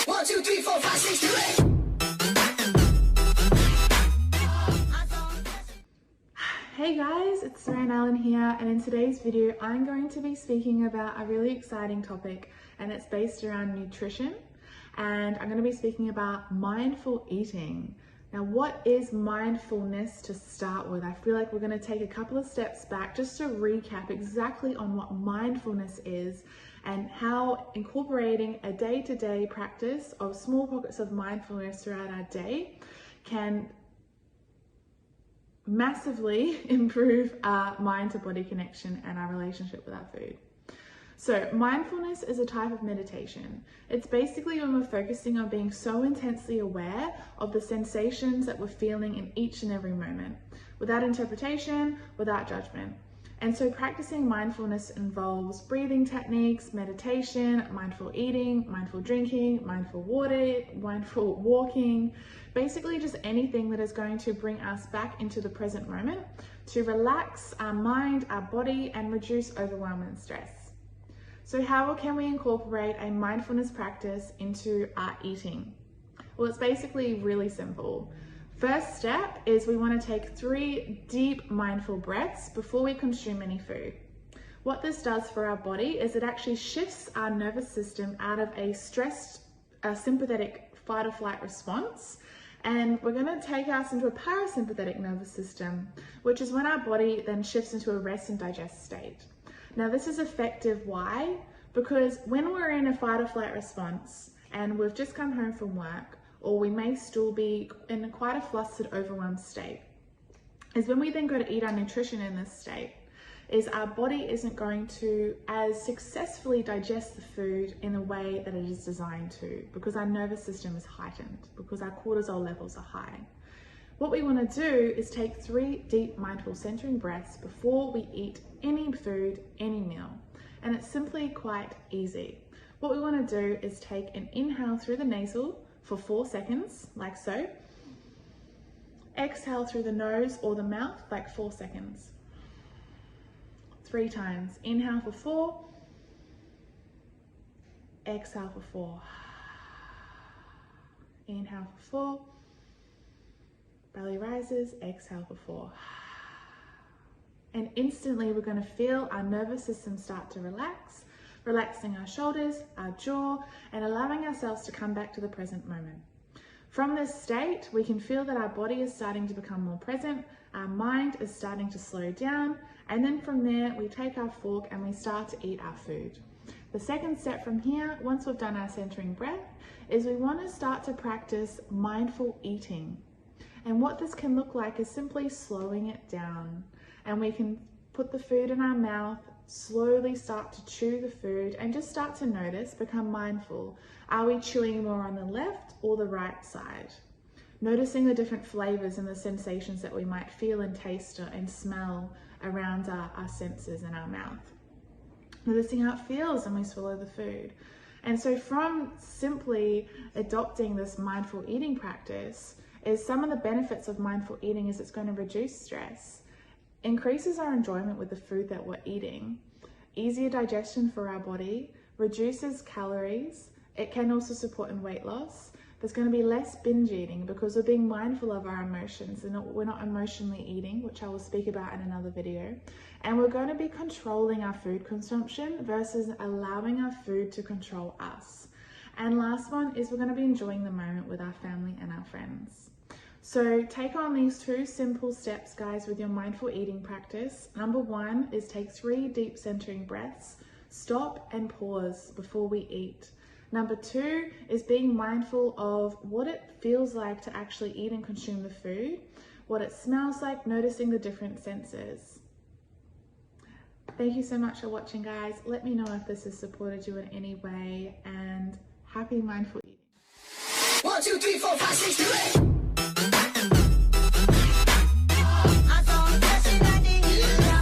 1, 2, 3, 4, 5, 6, 2, 8. Hey guys, it's Saran Allen here, and in today's video I'm going to be speaking about a really exciting topic, and it's based around nutrition, and I'm going to be speaking about mindful eating. Now, what is mindfulness to start with? I feel like we're going to take a couple of steps back just to recap exactly on what mindfulness is and how incorporating a day-to-day practice of small pockets of mindfulness throughout our day can massively improve our mind to body connection and our relationship with our food. So mindfulness is a type of meditation. It's basically when we're focusing on being so intensely aware of the sensations that we're feeling in each and every moment, without interpretation, without judgment. And so practicing mindfulness involves breathing techniques, meditation, mindful eating, mindful drinking, mindful water, mindful walking, basically just anything that is going to bring us back into the present moment to relax our mind, our body, and reduce overwhelm and stress. So how can we incorporate a mindfulness practice into our eating? Well, it's basically really simple. First step is we want to take 3 deep mindful breaths before we consume any food. What this does for our body is it actually shifts our nervous system out of a stressed, sympathetic fight or flight response, and we're going to take us into a parasympathetic nervous system, which is when our body then shifts into a rest and digest state. Now, this is effective. Why? Because when we're in a fight or flight response and we've just come home from work, or we may still be in quite a flustered, overwhelmed state, is when we then go to eat our nutrition in this state, is our body isn't going to as successfully digest the food in the way that it is designed to, because our nervous system is heightened, because our cortisol levels are high. What we want to do is take 3 deep mindful centering breaths before we eat any food, any meal. And it's simply quite easy. What we want to do is take an inhale through the nasal for 4 seconds, like so. Exhale through the nose or the mouth, like 4 seconds. 3 times. Inhale for 4. Exhale for 4. Inhale for 4. Belly rises. Exhale for 4. And instantly we're going to feel our nervous system start to relax, relaxing our shoulders, our jaw, and allowing ourselves to come back to the present moment. From this state, we can feel that our body is starting to become more present, our mind is starting to slow down, and then from there, we take our fork and we start to eat our food. The second step from here, once we've done our centering breath, is we want to start to practice mindful eating. And what this can look like is simply slowing it down. And we can put the food in our mouth, slowly start to chew the food, and just start to notice, become mindful. Are we chewing more on the left or the right side? Noticing the different flavors and the sensations that we might feel and taste and smell around our senses in our mouth. Noticing how it feels when we swallow the food. And so from simply adopting this mindful eating practice, is some of the benefits of mindful eating is it's going to reduce stress, increases our enjoyment with the food that we're eating, easier digestion for our body, reduces calories. It can also support in weight loss. There's going to be less binge eating because we're being mindful of our emotions and we're not emotionally eating, which I will speak about in another video. And we're going to be controlling our food consumption versus allowing our food to control us. And last one is we're going to be enjoying the moment with our family and our friends. So take on these 2 simple steps, guys, with your mindful eating practice. Number 1 is take 3 deep centering breaths, stop and pause before we eat. Number 2 is being mindful of what it feels like to actually eat and consume the food, what it smells like, noticing the different senses. Thank you so much for watching, guys. Let me know if this has supported you in any way, and happy mindful eating. 1, 2, 3, 4, 5, 6, 2, 8.